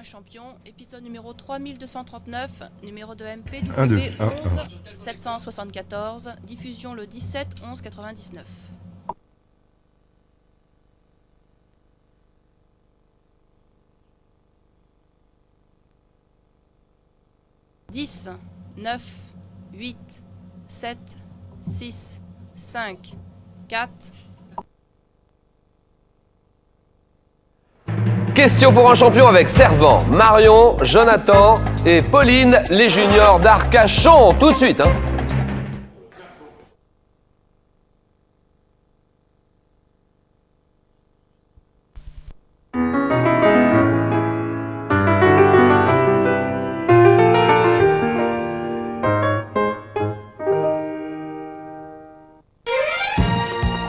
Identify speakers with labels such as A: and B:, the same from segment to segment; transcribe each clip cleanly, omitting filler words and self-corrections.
A: un champion, épisode numéro 3239, numéro de MP
B: 1, 2,
A: 11
B: 1,
A: 774, diffusion le 17 11 99. « 10, 9, 8, 7, 6, 5, 4... »
C: Question pour un champion avec Servant, Marion, Jonathan et Pauline, les juniors d'Arcachon. Tout de suite, hein.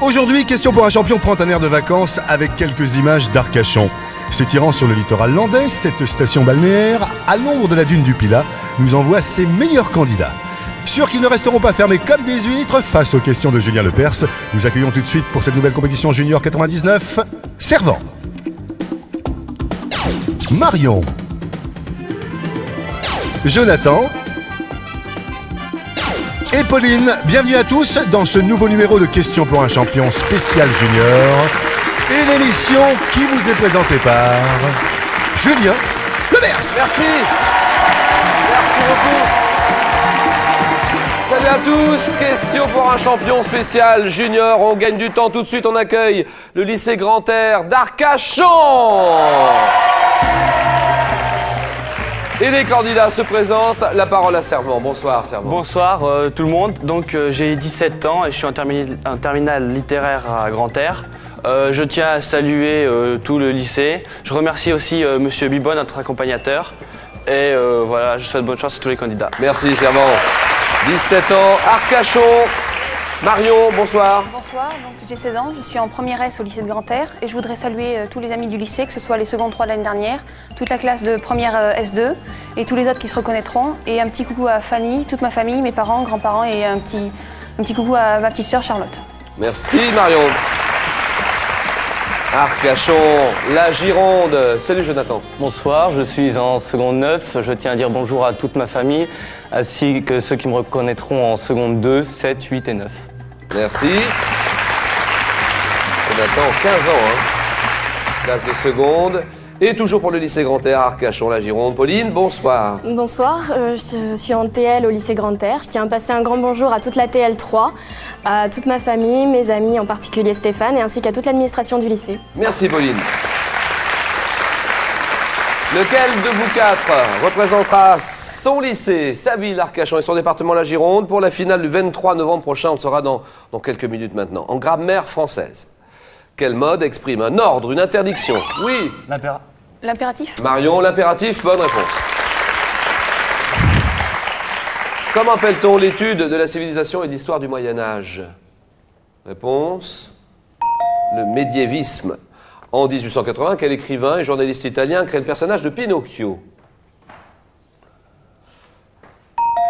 B: Aujourd'hui, question pour un champion prend un air de vacances avec quelques images d'Arcachon. S'étirant sur le littoral landais, cette station balnéaire, à l'ombre de la dune du Pilat, nous envoie ses meilleurs candidats. Sûr qu'ils ne resteront pas fermés comme des huîtres face aux questions de Julien Lepers, nous accueillons tout de suite pour cette nouvelle compétition Junior 99, Servant, Marion, Jonathan et Pauline. Bienvenue à tous dans ce nouveau numéro de Questions pour un champion spécial Junior. Une émission qui vous est présentée par Julien Lepers.
C: Merci. Merci beaucoup. Salut à tous. Question pour un champion spécial junior. On gagne du temps. Tout de suite, on accueille le lycée Grand Air d'Arcachon. Et des candidats se présentent. La parole à Servant. Bonsoir, Servant.
D: Bonsoir tout le monde. Donc j'ai 17 ans et je suis en terminale littéraire à Grand Air. Je tiens à saluer tout le lycée. Je remercie aussi Monsieur Bibon, notre accompagnateur. Et voilà, je souhaite bonne chance à tous les candidats.
C: Merci, Servant. 17 ans, Arcachon. Marion, bonsoir.
E: Bonsoir, donc j'ai 16 ans, je suis en première S au lycée de Grand Air et je voudrais saluer tous les amis du lycée, que ce soit les secondes 3 de l'année dernière, toute la classe de première S2 et tous les autres qui se reconnaîtront. Et un petit coucou à Fanny, toute ma famille, mes parents, grands-parents et un petit coucou à ma petite sœur Charlotte.
C: Merci, Marion. Arcachon, la Gironde. Salut Jonathan.
F: Bonsoir, je suis en seconde 9. Je tiens à dire bonjour à toute ma famille, ainsi que ceux qui me reconnaîtront en seconde 2, 7, 8 et 9.
C: Merci. Jonathan, 15 ans, hein. Classe de seconde. Et toujours pour le lycée Grand Air, Arcachon, la Gironde. Pauline, bonsoir.
G: Bonsoir, je suis en TL au lycée Grand Air. Je tiens à passer un grand bonjour à toute la TL3, à toute ma famille, mes amis, en particulier Stéphane, et ainsi qu'à toute l'administration du lycée.
C: Merci Pauline. Lequel de vous quatre représentera son lycée, sa ville, Arcachon, et son département, la Gironde, pour la finale du 23 novembre prochain? On le saura dans quelques minutes maintenant. En grammaire française, quel mode exprime un ordre, une interdiction? Oui.
E: L'impératif?
C: Marion, l'impératif, bonne réponse. Comment appelle-t-on l'étude de la civilisation et de l'histoire du Moyen-Âge? Réponse. Le médiévisme. En 1880, quel écrivain et journaliste italien crée le personnage de Pinocchio?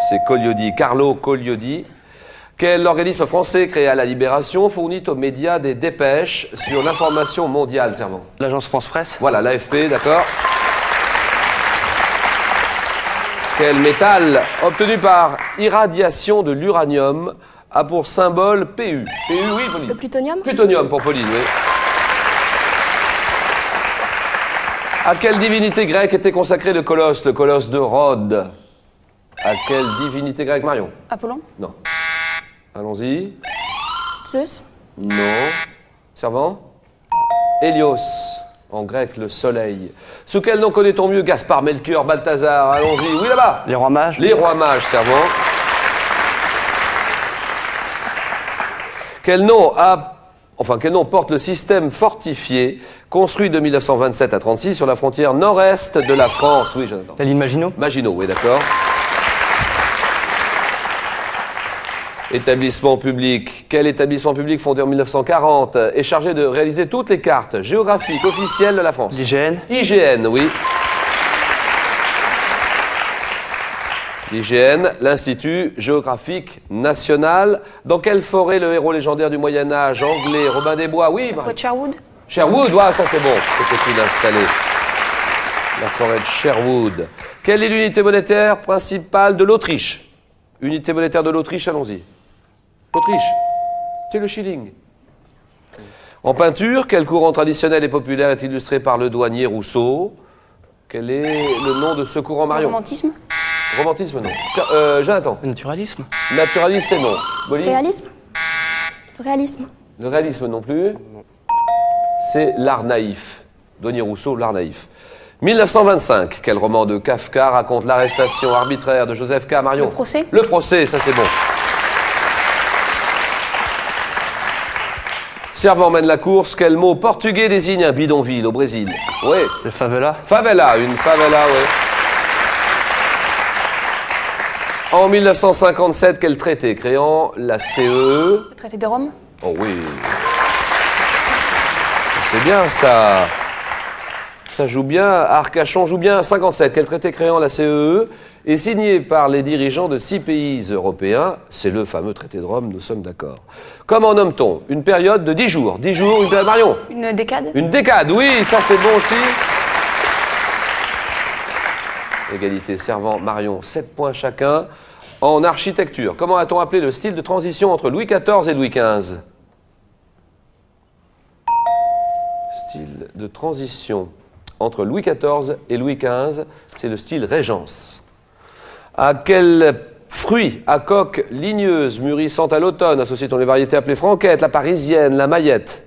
C: C'est Collodi, Carlo Collodi. Quel organisme français créé à la Libération fournit aux médias des dépêches sur l'information mondiale, Servant?
D: L'agence France Presse.
C: Voilà, l'AFP, d'accord. Quel métal obtenu par irradiation de l'uranium a pour symbole Pu? Pu, oui, Pauline.
G: Le plutonium?
C: Plutonium pour Pauline, oui. À quelle divinité grecque était consacré le colosse de Rhodes? À quelle divinité grecque, Marion?
E: Apollon?
C: Non. Allons-y.
G: Zeus?
C: Non. Servant? Hélios. En grec, le soleil. Sous quel nom connaît-on mieux Gaspard, Melchior, Balthazar? Allons-y. Oui, là-bas.
D: Les rois mages.
C: Les rois mages, Servant. Quel nom porte le système fortifié construit de 1927 à 1936 sur la frontière nord-est de la France? Oui, Jonathan.
F: La ligne Maginot?
C: Maginot, oui, d'accord. Établissement public. Quel établissement public fondé en 1940 est chargé de réaliser toutes les cartes géographiques officielles de la France?
D: L'IGN.
C: IGN, oui. L'IGN, l'Institut géographique national. Dans quelle forêt le héros légendaire du Moyen-Âge anglais, Robin des Bois? Oui,
E: Fort Sherwood?
C: Sherwood, ouais, ça c'est bon. C'était installé. la forêt de Sherwood. Quelle est l'unité monétaire principale de l'Autriche? Unité monétaire de l'Autriche, allons-y. L'Autriche, c'est le shilling. En peinture, quel courant traditionnel et populaire est illustré par le douanier Rousseau? Quel est le nom de ce courant, Marion?
E: Romantisme.
C: Romantisme, non. Tiens, Jonathan.
D: Le naturalisme.
C: Naturalisme, c'est non. Bolly?
G: Réalisme. Réalisme.
C: Le réalisme non plus. C'est l'art naïf. Douanier Rousseau, l'art naïf. 1925, quel roman de Kafka raconte l'arrestation arbitraire de Joseph K. Marion?
E: Le procès.
C: Le procès, ça c'est bon. Servant mène la course, quel mot portugais désigne un bidonville au Brésil? Oui.
D: Le favela.
C: Favela, une favela, oui. En 1957, quel traité créant la CEE?
E: Le traité de Rome.
C: Oh oui. C'est bien ça. Ça joue bien. Arcachon joue bien. 57. Quel traité créant la CEE est signé par les dirigeants de 6 pays européens? C'est le fameux traité de Rome, nous sommes d'accord. Comment nomme-t-on une période de 10 jours? 10 jours, une période, Marion?
E: Une décade.
C: Une décade, oui, ça c'est bon aussi. Égalité servant, Marion, 7 points chacun. En architecture, comment a-t-on appelé le style de transition entre Louis XIV et Louis XV? Style de transition entre Louis XIV et Louis XV, c'est le style Régence. À quel fruit à coque ligneuse mûrissant à l'automne associe-t-on les variétés appelées franquette, la parisienne, la maillette?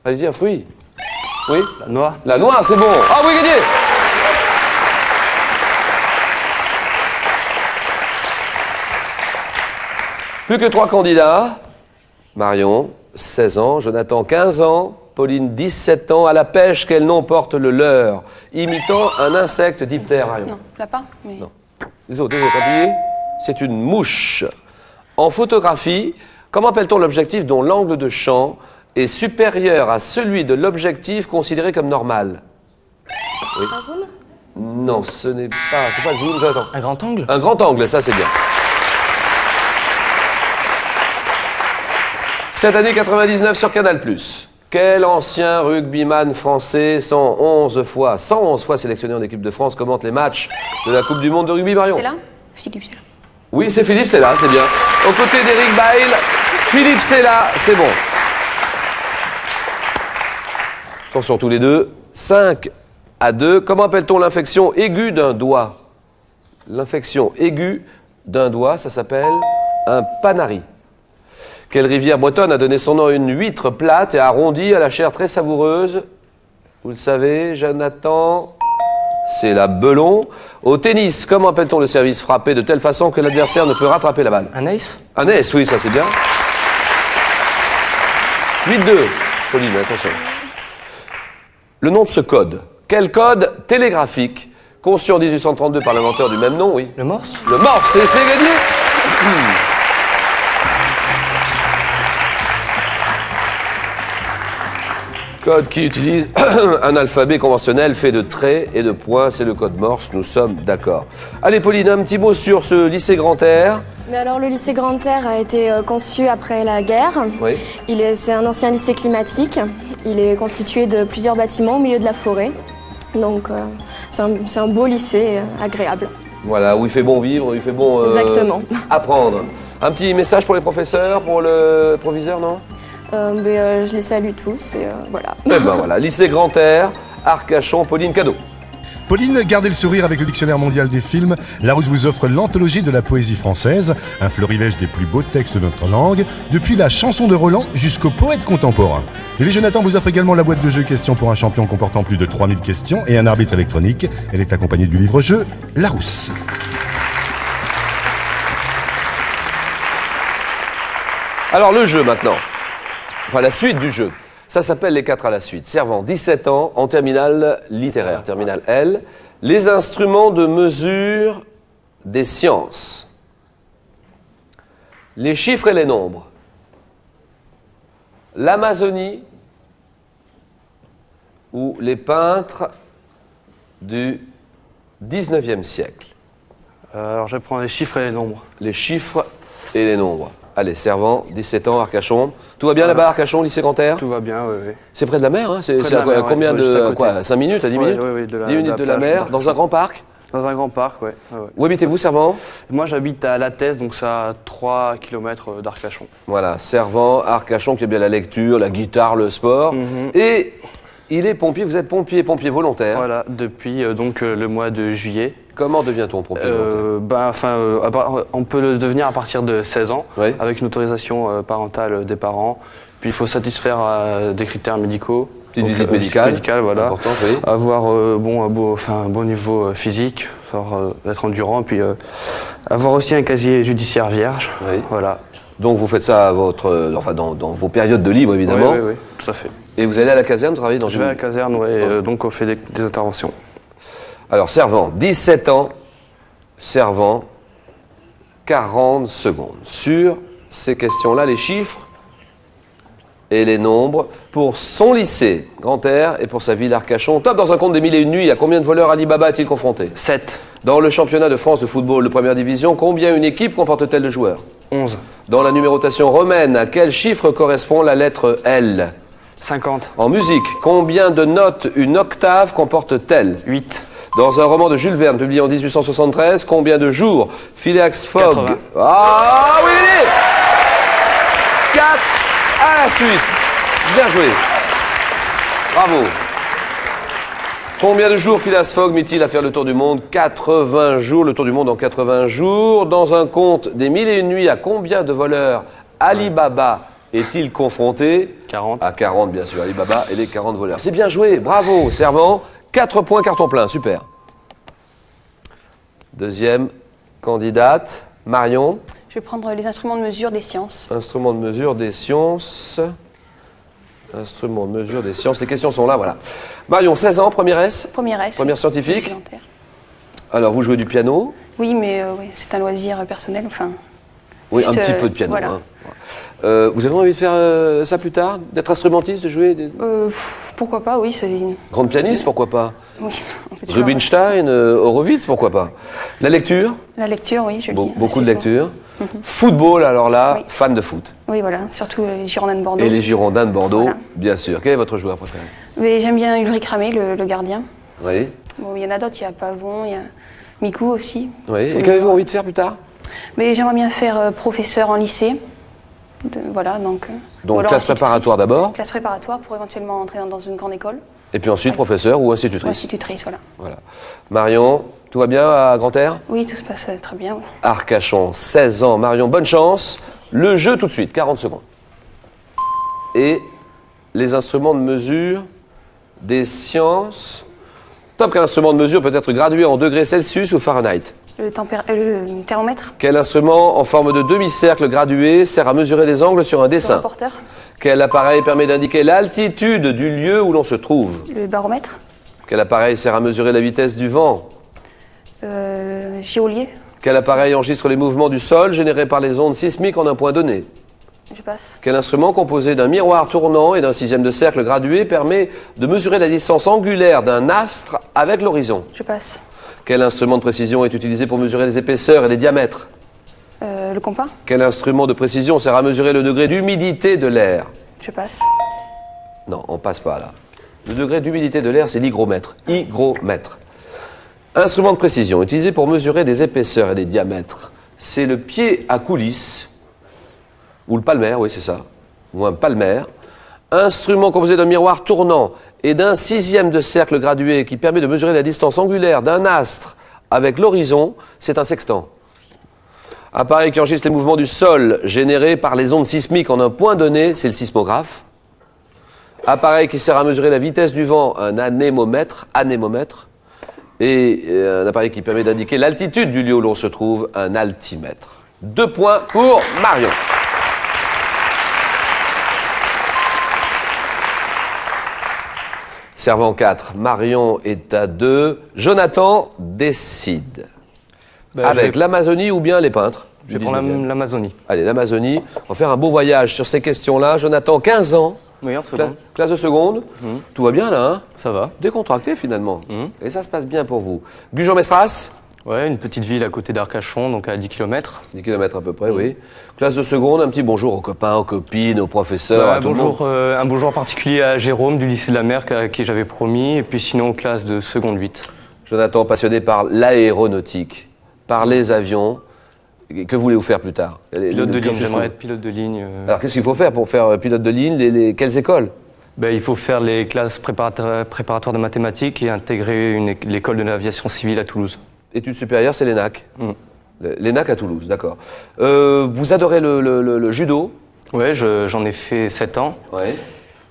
C: Allez-y, un fruit. Oui?
D: La noix.
C: La noix, c'est bon. Ah oui, gagné! Plus que 3 candidats. Marion, 16 ans. Jonathan, 15 ans. Pauline, 17 ans. À la pêche, quel nom porte le leurre? Imitant un insecte diptère, Marion.
E: Non, lapin. Mais...
C: Non. Les autres, appuyez. C'est une mouche. En photographie, comment appelle-t-on l'objectif dont l'angle de champ est supérieur à celui de l'objectif considéré comme normal? Oui.
G: Un zoom.
C: Non, ce n'est pas... C'est pas le zoom, Jonathan.
D: Un grand angle.
C: Un grand angle, ça c'est bien. Cette année 99 sur Canal+. Quel ancien rugbyman français 111 fois sélectionné en équipe de France commente les matchs de la Coupe du Monde de rugby, Marion?
E: C'est là. Philippe, c'est là.
C: Oui, c'est Philippe, c'est là, c'est bien. Aux côtés d'Éric Bail, Philippe, c'est là, c'est bon. Attention tous les deux. 5-2. Comment appelle-t-on l'infection aiguë d'un doigt? L'infection aiguë d'un doigt, ça s'appelle un panari. Quelle rivière bretonne a donné son nom à une huître plate et arrondie à la chair très savoureuse? Vous le savez, Jonathan? C'est la Belon. Au tennis, comment appelle-t-on le service frappé de telle façon que l'adversaire ne peut rattraper la balle?
D: Un ace.
C: Un ace, oui, ça c'est bien. 8-2. Pauline, attention. Le nom de ce code. Quel code télégraphique, conçu en 1832 par l'inventeur du même nom, oui?
D: Le morse.
C: Le morse, et c'est gagné. Code qui utilise un alphabet conventionnel fait de traits et de points, c'est le code Morse, nous sommes d'accord. Allez Pauline, un petit mot sur ce lycée Grand Air.
G: Mais alors, le lycée Grand Air a été conçu après la guerre.
C: Oui.
G: C'est un ancien lycée climatique. Il est constitué de plusieurs bâtiments au milieu de la forêt. Donc, c'est un beau lycée agréable.
C: Voilà, où il fait bon vivre, il fait bon
G: Exactement.
C: apprendre. Un petit message pour les professeurs, pour le proviseur, non?
G: Je les salue tous et voilà.
C: Eh ben voilà, lycée Grand Air, Arcachon, Pauline, cadeau.
B: Pauline, gardez le sourire avec le dictionnaire mondial des films. Larousse vous offre l'anthologie de la poésie française, un florilège des plus beaux textes de notre langue, depuis la chanson de Roland jusqu'au poète contemporain. Et les Jonathan vous offre également la boîte de jeu Questions pour un champion comportant plus de 3000 questions et un arbitre électronique. Elle est accompagnée du livre-jeu Larousse.
C: Alors le jeu maintenant, enfin la suite du jeu. Ça s'appelle les 4 à la suite. Servant, 17 ans, en terminale littéraire, terminale L. Les instruments de mesure des sciences. Les chiffres et les nombres. L'Amazonie ou les peintres du 19e siècle.
D: Alors je prends les chiffres et les nombres.
C: Les chiffres et les nombres. Allez, Servant, 17 ans, Arcachon. Tout va bien là-bas, Arcachon, lycée Grand-Air?
D: Tout va bien, oui, oui.
C: C'est près de la mer, hein? C'est
D: Près de la
C: à
D: mer,
C: combien
D: ouais, juste à
C: de...
D: côté.
C: Quoi, 5 minutes à 10 minutes?
D: Oui, oui, de la,
C: 10 minutes de la
D: plage
C: mer,
D: d'Arcachon.
C: dans un grand parc?
D: Dans un grand parc, ouais.
C: Où habitez-vous, Servant?
D: Moi, j'habite à La Thèse, donc c'est à 3 km d'Arcachon.
C: Voilà, Servant, Arcachon, qui aime bien la lecture, la guitare, le sport. Et il est pompier, vous êtes pompier volontaire.
D: Voilà, depuis le mois de juillet.
C: Comment devient-on pompier volontaire?
D: On peut le devenir à partir de 16 ans,
C: Oui.
D: avec une autorisation parentale des parents. Puis il faut satisfaire des critères médicaux.
C: Petite
D: Donc,
C: visite médicale,
D: voilà.
C: importante, oui.
D: Avoir un bon niveau physique, être endurant, puis avoir aussi un casier judiciaire vierge.
C: Oui.
D: Voilà.
C: Donc vous faites ça à dans vos périodes de libre, évidemment.
D: Oui, oui, oui, tout à fait.
C: Et vous allez à la caserne, travailler dans
D: Je vais à la caserne, donc on fait des interventions.
C: Alors, Servant, 17 ans, Servant, 40 secondes. Sur ces questions-là, les chiffres et les nombres pour son lycée, Grand-Air, et pour sa ville Arcachon. Top dans un conte des mille et une nuits, à combien de voleurs Alibaba a-t-il confronté?
D: 7,
C: Dans le championnat de France de football de première division, combien une équipe comporte-t-elle de joueurs?
D: 11,
C: Dans la numérotation romaine, à quel chiffre correspond la lettre L?
D: 50,
C: En musique, combien de notes une octave comporte-t-elle?
D: 8,
C: Dans un roman de Jules Verne publié en 1873, combien de jours Phileas Fogg...
D: 80.
C: Ah oui, 4 à la suite. Bien joué. Bravo. Combien de jours Phileas Fogg mit-il à faire le tour du monde? 80 jours, le tour du monde en 80 jours. Dans un conte des mille et une nuits, à combien de voleurs Alibaba est-il confronté?
D: 40.
C: À 40, bien sûr, Alibaba et les 40 voleurs. C'est bien joué, bravo, Servant. 4 points, carton plein, super. Deuxième candidate, Marion.
E: Je vais prendre les instruments de mesure des sciences.
C: Instrument de mesure des sciences. Instrument de mesure des sciences. Les questions sont là, voilà. Marion, 16 ans, première S.
E: Première S.
C: Première
E: oui.
C: scientifique.
E: Sédentaire.
C: Alors, vous jouez du piano?
E: Oui, mais oui, c'est un loisir personnel. Enfin,
C: Oui,
E: juste,
C: un petit peu de piano.
E: voilà.
C: Hein. Vous avez envie de faire ça plus tard? D'être instrumentiste, de jouer
E: Pourquoi pas, oui. C'est une...
C: Grande pianiste, pourquoi pas?
E: Oui, on peut toujours-
C: Rubinstein, Horowitz, pourquoi pas? La lecture?
E: La lecture, oui, je lis.
C: Beaucoup de
E: assez
C: lecture. Football, alors là,
E: Oui.
C: fan de foot.
E: souvent. Oui, voilà, surtout les Girondins de Bordeaux.
C: Et les Girondins de Bordeaux,
E: Voilà.
C: bien sûr. Quel est votre joueur préféré?
E: Mais j'aime bien Ulrich Ramé, le gardien.
C: Oui.
E: Bon, il y en a d'autres, il y a Pavon, il y a Mikou aussi.
C: Oui. Et qu'avez-vous envie de faire plus tard?
E: Mais j'aimerais bien faire professeur en lycée. Voilà, donc... ou
C: Donc,
E: alors
C: classe
E: institutrice.
C: préparatoire d'abord,
E: Classe préparatoire pour éventuellement entrer dans une grande école.
C: et puis ensuite professeur ou
E: Ou
C: institutrice.
E: institutrice, voilà.
C: Voilà. Marion, tout va bien à Grand-Air?
E: Oui, tout se passe très bien, oui.
C: Arcachon, 16 ans. Marion, bonne chance. Le jeu tout de suite, 40 secondes. Et les instruments de mesure des sciences. Top, quel instrument de mesure peut être gradué en degrés Celsius ou Fahrenheit?
E: Le thermomètre,
C: Quel instrument en forme de demi-cercle gradué sert à mesurer les angles sur un
E: le
C: dessin?
E: reporter,
C: Quel appareil permet d'indiquer l'altitude du lieu où l'on se trouve?
E: le baromètre,
C: Quel appareil sert à mesurer la vitesse du vent?
E: géolier,
C: Quel appareil enregistre les mouvements du sol générés par les ondes sismiques en un point donné?
E: je passe.
C: Quel instrument composé d'un miroir tournant et d'un sixième de cercle gradué permet de mesurer la distance angulaire d'un astre avec l'horizon?
E: Je passe.
C: Quel instrument de précision est utilisé pour mesurer les épaisseurs et les diamètres?
E: Le compas,
C: Quel instrument de précision sert à mesurer le degré d'humidité de l'air?
E: je passe.
C: Non, on passe pas là. Le degré d'humidité de l'air, c'est l'hygromètre. Hygromètre. Instrument de précision utilisé pour mesurer des épaisseurs et des diamètres. C'est le pied à coulisse, ou le palmaire, oui c'est ça, ou un palmaire. Instrument composé d'un miroir tournant et d'un sixième de cercle gradué qui permet de mesurer la distance angulaire d'un astre avec l'horizon, c'est un sextant. Appareil qui enregistre les mouvements du sol générés par les ondes sismiques en un point donné, c'est le sismographe. Appareil qui sert à mesurer la vitesse du vent, un anémomètre. Et un appareil qui permet d'indiquer l'altitude du lieu où l'on se trouve, un altimètre. 2 points pour Marion. Servant 4, Marion est à 2. Jonathan décide. Avec l'Amazonie ou bien les peintres
F: Je vais
C: du
F: prendre
C: 19e.
F: l'Amazonie.
C: Allez, l'Amazonie. On va faire un beau voyage sur ces questions-là. Jonathan, 15 ans,
F: Oui, en seconde.
C: classe de seconde. Tout va bien là, hein?
F: Ça va.
C: Décontracté finalement. Et ça se passe bien pour vous. Gujan Mestras,
F: Ouais, une petite ville à côté d'Arcachon, donc à 10 km.
C: 10 km à peu près, oui. Classe de seconde, un petit bonjour aux copains, aux copines, aux professeurs, à tout le monde.
F: Un bonjour en particulier à Jérôme du lycée de la Mer, à qui j'avais promis, et puis sinon classe de seconde 8.
C: Jonathan, passionné par l'aéronautique, par les avions. Que voulez-vous faire plus tard?
F: Pilote de ligne, j'aimerais être pilote de ligne.
C: Alors qu'est-ce qu'il faut faire pour faire pilote de ligne? Quelles écoles?
F: Ben, il faut faire les classes préparatoires de mathématiques et intégrer l'école de l'aviation civile à Toulouse.
C: Études supérieures, c'est l'ENAC. L'ENAC à Toulouse, d'accord. Vous adorez le judo?
F: Ouais, j'en ai fait 7 ans.
C: Ouais.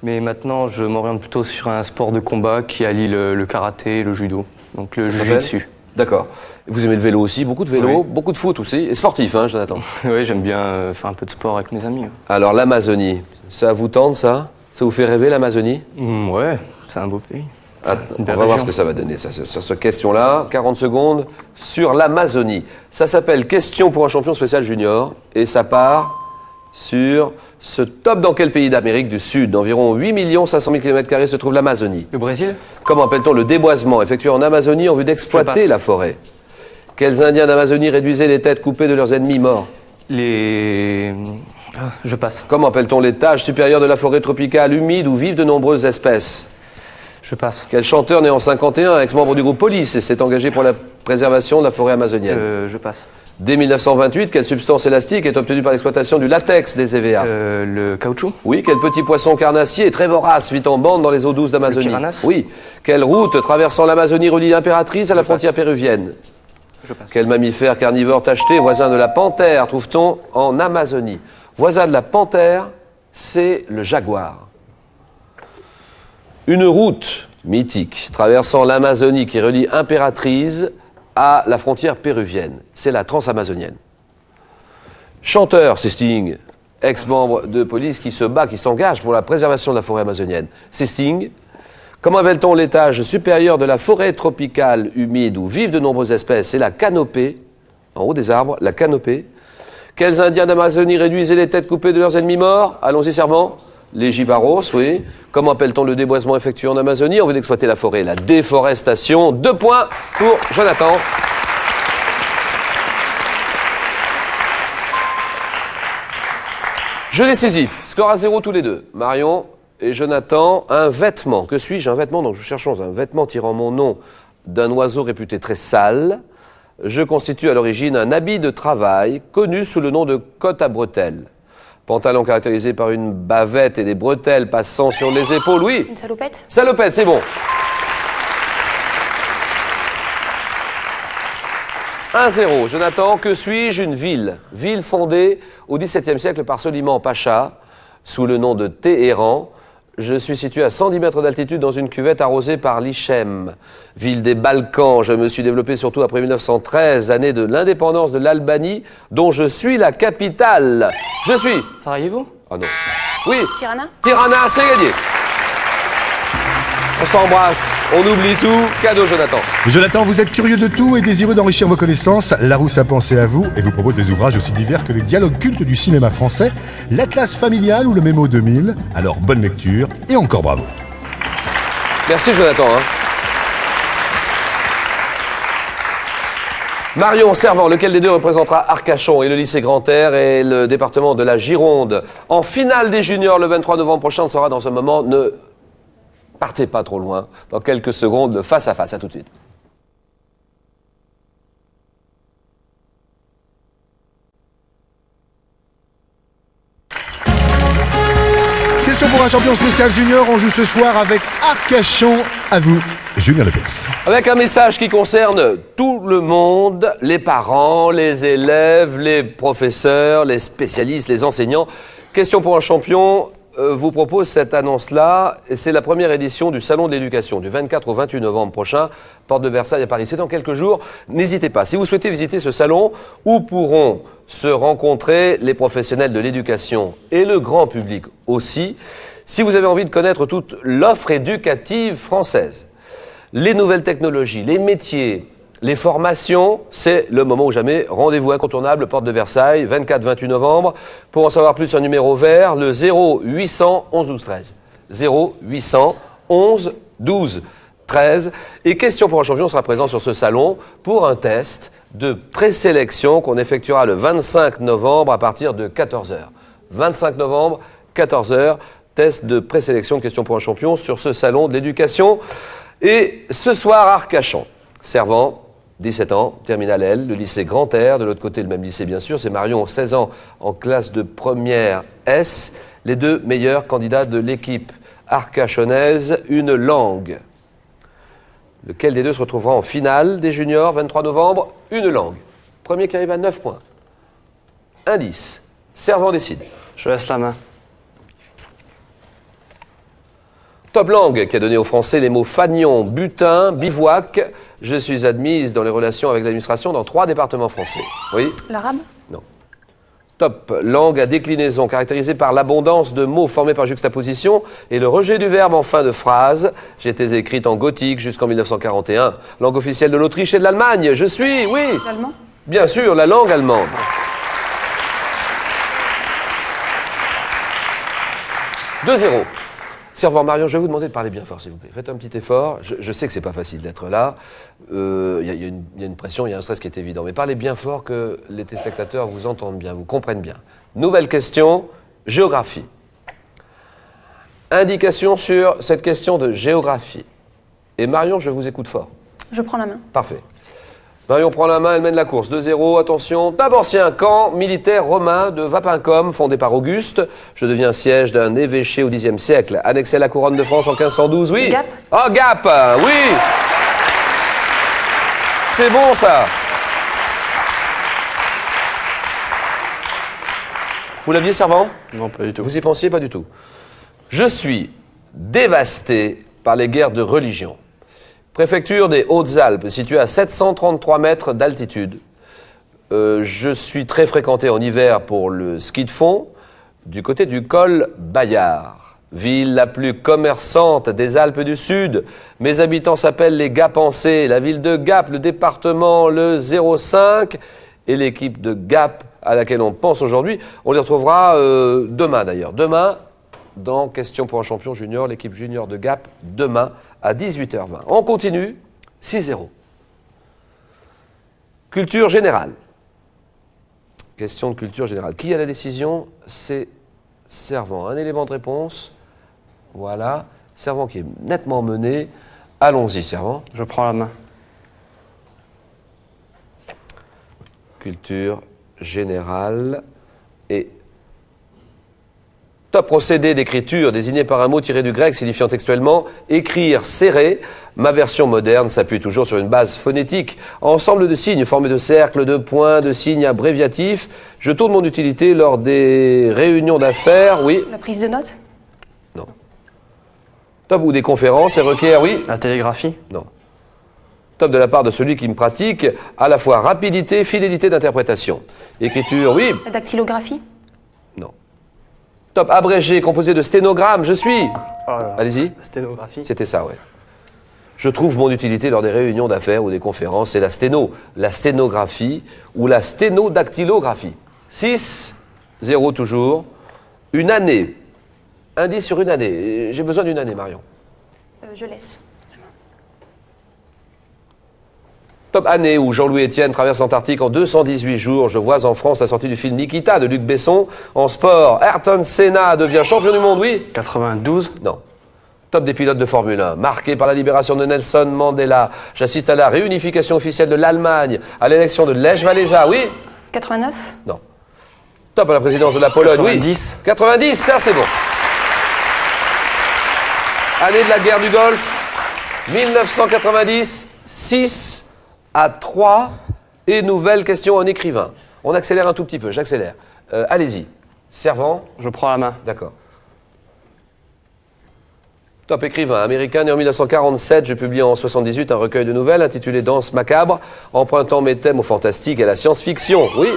F: Mais maintenant, je m'oriente plutôt sur un sport de combat qui allie le karaté et le judo. Donc le jiu-jitsu.
C: D'accord. Vous aimez le vélo aussi? Beaucoup de vélo,
F: oui.
C: Beaucoup de foot aussi. Et sportif, hein, Jonathan?
F: Oui, j'aime bien faire un peu de sport avec mes amis.
C: Alors, l'Amazonie, ça vous tente, ça? Ça vous fait rêver, l'Amazonie?
F: Ouais, c'est un beau pays.
C: On va voir ce que ça va donner, sur cette question-là. 40 secondes sur l'Amazonie. Ça s'appelle Question pour un champion spécial junior. Et ça part sur ce top dans quel pays d'Amérique du Sud? D'environ 8 500 000 km² se trouve l'Amazonie.
F: Le Brésil?
C: Comment appelle-t-on le déboisement effectué en Amazonie en vue d'exploiter la forêt? Quels Indiens d'Amazonie réduisaient les têtes coupées de leurs ennemis morts?
F: Je passe.
C: Comment appelle-t-on l'étage supérieur de la forêt tropicale humide où vivent de nombreuses espèces?
F: Je passe.
C: Quel chanteur né en 51, ex-membre du groupe Police, et s'est engagé pour la préservation de la forêt amazonienne?
F: Je passe.
C: Dès 1928, quelle substance élastique est obtenue par l'exploitation du latex des EVA?
F: Le caoutchouc?
C: Oui. Quel petit poisson carnassier très vorace vit en bande dans les eaux douces d'Amazonie?
F: Le piranhas?
C: Oui. Quelle route traversant l'Amazonie relie l'Impératrice à la frontière péruvienne?
F: Je passe.
C: Quel mammifère carnivore tacheté, voisin de la panthère, trouve-t-on en Amazonie? Voisin de la panthère, c'est le jaguar. Une route mythique traversant l'Amazonie qui relie Impératrice à la frontière péruvienne. C'est la transamazonienne. Chanteur, c'est Sting, ex-membre de Police qui se bat, qui s'engage pour la préservation de la forêt amazonienne. C'est Sting. Comment appelle-t-on l'étage supérieur de la forêt tropicale humide où vivent de nombreuses espèces? C'est la canopée, en haut des arbres, la canopée. Quels Indiens d'Amazonie réduisaient les têtes coupées de leurs ennemis morts? Allons-y, servant. Les Jivaros, oui. Comment appelle-t-on le déboisement effectué en Amazonie en vue d'exploiter la forêt? La déforestation. 2 points pour Jonathan. Jeu décisif. Score à 0 tous les deux. Marion et Jonathan, un vêtement. Que suis-je? Un vêtement. Donc, nous cherchons un vêtement tirant mon nom d'un oiseau réputé très sale. Je constitue à l'origine un habit de travail connu sous le nom de cotte à bretelles. Pantalon caractérisé par une bavette et des bretelles passant sur les épaules. Oui.
E: Une salopette?
C: Salopette, c'est bon. 1-0. Jonathan, que suis-je? Une ville. Ville fondée au XVIIe siècle par Soliman Pacha, sous le nom de Téhéran. Je suis situé à 110 mètres d'altitude dans une cuvette arrosée par l'Ichem. Ville des Balkans, je me suis développé surtout après 1913, année de l'indépendance de l'Albanie, dont je suis la capitale. Je suis...
F: Sarajevo?
C: Oh non. Oui.
E: Tirana?
C: Tirana, c'est gagné. On s'embrasse, on oublie tout. Cadeau, Jonathan.
B: Jonathan, vous êtes curieux de tout et désireux d'enrichir vos connaissances. Larousse a pensé à vous et vous propose des ouvrages aussi divers que les dialogues cultes du cinéma français, l'Atlas familial ou le Mémo 2000. Alors bonne lecture et encore bravo.
C: Merci, Jonathan. Marion, servant, lequel des deux représentera Arcachon et le lycée Grand-Air et le département de la Gironde en finale des juniors le 23 novembre prochain? On sera dans un moment. Ne partez pas trop loin. Dans quelques secondes, face à face. À tout de suite.
B: Question pour un champion spécial junior. On joue ce soir avec Arcachon. À vous, Julien Lepers.
C: Avec un message qui concerne tout le monde, les parents, les élèves, les professeurs, les spécialistes, les enseignants. Question pour un champion vous propose cette annonce-là. C'est la première édition du Salon de l'éducation, du 24 au 28 novembre prochain, porte de Versailles à Paris. C'est dans quelques jours. N'hésitez pas. Si vous souhaitez visiter ce salon, où pourront se rencontrer les professionnels de l'éducation et le grand public aussi, si vous avez envie de connaître toute l'offre éducative française, les nouvelles technologies, les métiers, les formations, c'est le moment ou jamais. Rendez-vous incontournable, porte de Versailles, 24-28 novembre. Pour en savoir plus, un numéro vert, le 0800 11 12 13. 0800 11 12 13. Et Question pour un champion sera présent sur ce salon pour un test de présélection qu'on effectuera le 25 novembre à partir de 14h. 25 novembre, 14h, test de présélection de Question pour un champion sur ce salon de l'éducation. Et ce soir, Arcachon, Servant, 17 ans, terminale L, le lycée Grand Air, de l'autre côté le même lycée bien sûr, c'est Marion, 16 ans, en classe de première S, les deux meilleurs candidats de l'équipe arcachonnaise, une langue. Lequel des deux se retrouvera en finale des juniors, 23 novembre, une langue. Premier qui arrive à 9 points. Indice, Servant décide.
D: Je laisse la main.
C: Top Langue qui a donné aux Français les mots fanion, butin, bivouac. Je suis admise dans les relations avec l'administration dans 3 départements français. Oui?
E: L'arabe?
C: Non. Top Langue à déclinaison caractérisée par l'abondance de mots formés par juxtaposition et le rejet du verbe en fin de phrase. J'étais écrite en gothique jusqu'en 1941. Langue officielle de l'Autriche et de l'Allemagne. Je suis, oui.
E: L'allemand?
C: Bien sûr, la langue allemande. « 2-0. Servant Marion, je vais vous demander de parler bien fort, s'il vous plaît. Faites un petit effort. Je sais que c'est pas facile d'être là. Il y a une pression, il y a un stress qui est évident. Mais parlez bien fort que les téléspectateurs vous entendent bien, vous comprennent bien. Nouvelle question, géographie. Indication sur cette question de géographie. Et Marion, je vous écoute fort.
E: Je prends la main.
C: Parfait. Marion prend la main, elle mène la course. 2-0, attention. D'abord, c'est un camp militaire romain de Vapincomm, fondé par Auguste. Je deviens siège d'un évêché au Xe siècle, annexé à la couronne de France en 1512. Oui.
E: Gap.
C: Oh, Gap, oui. C'est bon, ça. Vous l'aviez, Servant?
D: Non, pas du tout.
C: Vous y pensiez? Pas du tout. Je suis dévasté par les guerres de religion. Préfecture des Hautes-Alpes, située à 733 mètres d'altitude. Je suis très fréquenté en hiver pour le ski de fond, du côté du col Bayard. Ville la plus commerçante des Alpes du Sud. Mes habitants s'appellent les Gapençais. La ville de Gap, le département, le 05 et l'équipe de Gap à laquelle on pense aujourd'hui. On les retrouvera demain d'ailleurs. Demain, dans Question pour un champion junior, l'équipe junior de Gap, demain à 18h20. On continue, 6-0. Culture générale. Question de culture générale. Qui a la décision? C'est Servant. Un élément de réponse. Voilà. Servant qui est nettement mené. Allons-y, Servant.
D: Je prends la main.
C: Culture générale et top procédé d'écriture désigné par un mot tiré du grec signifiant textuellement écrire serré. Ma version moderne s'appuie toujours sur une base phonétique. Ensemble de signes formés de cercles, de points, de signes abréviatifs. Je tourne mon utilité lors des réunions d'affaires, oui.
E: La prise de notes?
C: Non. Top ou des conférences et requiert, oui.
D: La télégraphie?
C: Non. Top de la part de celui qui me pratique à la fois rapidité, fidélité d'interprétation. Écriture, oui.
E: La dactylographie?
C: Non. Top abrégé, composé de sténogramme, je suis. Allez-y.
D: La sténographie?
C: C'était ça, ouais. Je trouve mon utilité lors des réunions d'affaires ou des conférences, c'est la sténo, la sténographie ou la sténodactylographie. 6-0 toujours. Une année. Indice sur une année. J'ai besoin d'une année, Marion.
E: Je laisse.
C: Top année où Jean-Louis Etienne traverse l'Antarctique en 218 jours. Je vois en France la sortie du film Nikita de Luc Besson. En sport, Ayrton Senna devient champion du monde, oui.
D: 92?
C: Non. Top des pilotes de Formule 1, marqué par la libération de Nelson Mandela. J'assiste à la réunification officielle de l'Allemagne, à l'élection de Lech Walesa, oui.
E: 89?
C: Non. Top à la présidence de la Pologne,
D: 90.
C: oui. 90, ça c'est bon. Année de la guerre du Golfe, 1990, 6-3. Et nouvelle question en écrivain. On accélère un tout petit peu, j'accélère. Allez-y. Servant.
D: Je prends la main.
C: D'accord. Top écrivain américain, né en 1947, je publie en 1978 un recueil de nouvelles intitulé Danse macabre, empruntant mes thèmes au fantastique et à la science-fiction. Oui.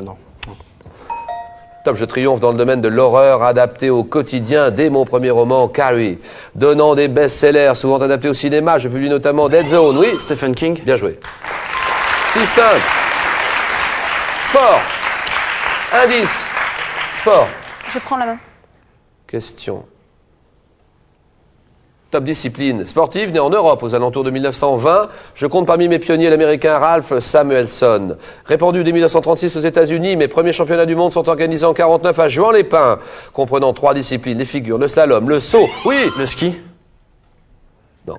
D: Non.
C: Top, je triomphe dans le domaine de l'horreur adapté au quotidien dès mon premier roman, Carrie. Donnant des best-sellers, souvent adaptés au cinéma, je publie notamment Dead Zone. Oui.
D: Stephen King?
C: Bien joué. 6-5. Sport. Indice. Sport.
E: Je prends la main.
C: Question. Top discipline sportive, né en Europe aux alentours de 1920. Je compte parmi mes pionniers l'américain Ralph Samuelson. Répandu dès 1936 aux États-Unis, mes premiers championnats du monde sont organisés en 1949 à Juan-les-Pins, comprenant 3 disciplines, les figures, le slalom, le saut, oui,
D: Le ski.
C: non.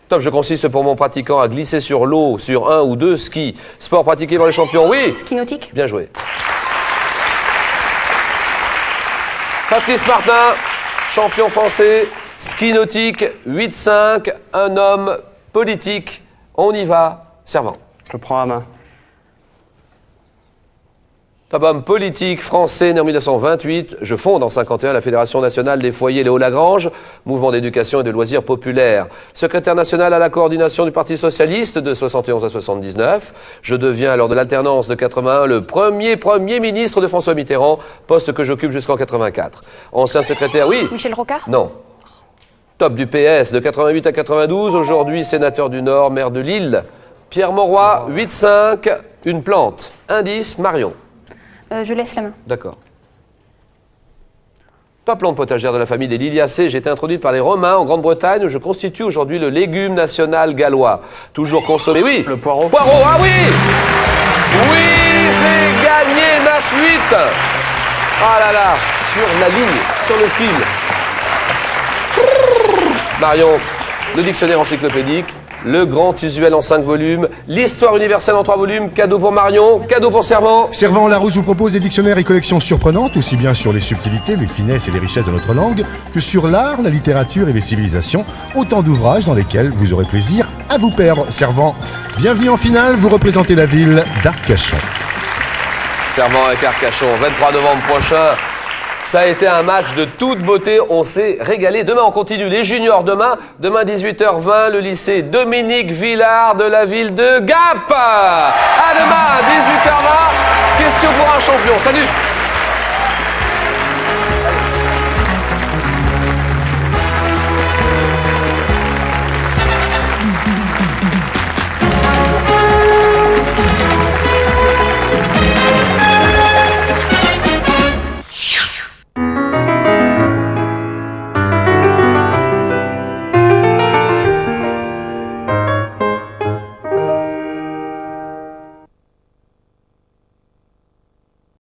C: Top, je consiste pour mon pratiquant à glisser sur l'eau sur 1 ou 2 skis. Sport pratiqué par les champions, oui.
E: Ski nautique.
C: Bien joué. Patrice Martin, champion français, ski nautique, 8-5, un homme politique. On y va, Servant.
D: Je prends la main.
C: Top homme politique français, né en 1928. Je fonde en 51 la Fédération nationale des foyers Léo Lagrange, mouvement d'éducation et de loisirs populaires. Secrétaire national à la coordination du Parti socialiste de 71 à 79. Je deviens, lors de l'alternance de 81, le premier ministre de François Mitterrand, poste que j'occupe jusqu'en 84. Ancien secrétaire, oui.
E: Michel Rocard.
C: Non. Top du PS de 88 à 92, aujourd'hui sénateur du Nord, maire de Lille. Pierre Mauroy, 8-5, une plante. Indice, Marion.
E: Je laisse la main.
C: D'accord. Top plante potagère de la famille des Liliacées. J'ai été introduite par les Romains en Grande-Bretagne où je constitue aujourd'hui le légume national gallois. Toujours consommé, oui.
D: Le poireau.
C: Poireau, ah oui. Oui, c'est gagné 9-8. Ah là là, sur la ligne, sur le fil. Marion, le dictionnaire encyclopédique, le grand usuel en 5 volumes, l'histoire universelle en 3 volumes, cadeau pour Marion, cadeau pour Servant.
B: Servant Larousse vous propose des dictionnaires et collections surprenantes, aussi bien sur les subtilités, les finesses et les richesses de notre langue, que sur l'art, la littérature et les civilisations, autant d'ouvrages dans lesquels vous aurez plaisir à vous perdre. Servant, bienvenue en finale, vous représentez la ville d'Arcachon.
C: Servant avec Arcachon, 23 novembre prochain. Ça a été un match de toute beauté, on s'est régalé. Demain, on continue les juniors. Demain 18h20, le lycée Dominique Villard de la ville de Gap. À demain, 18h20, question pour un champion. Salut!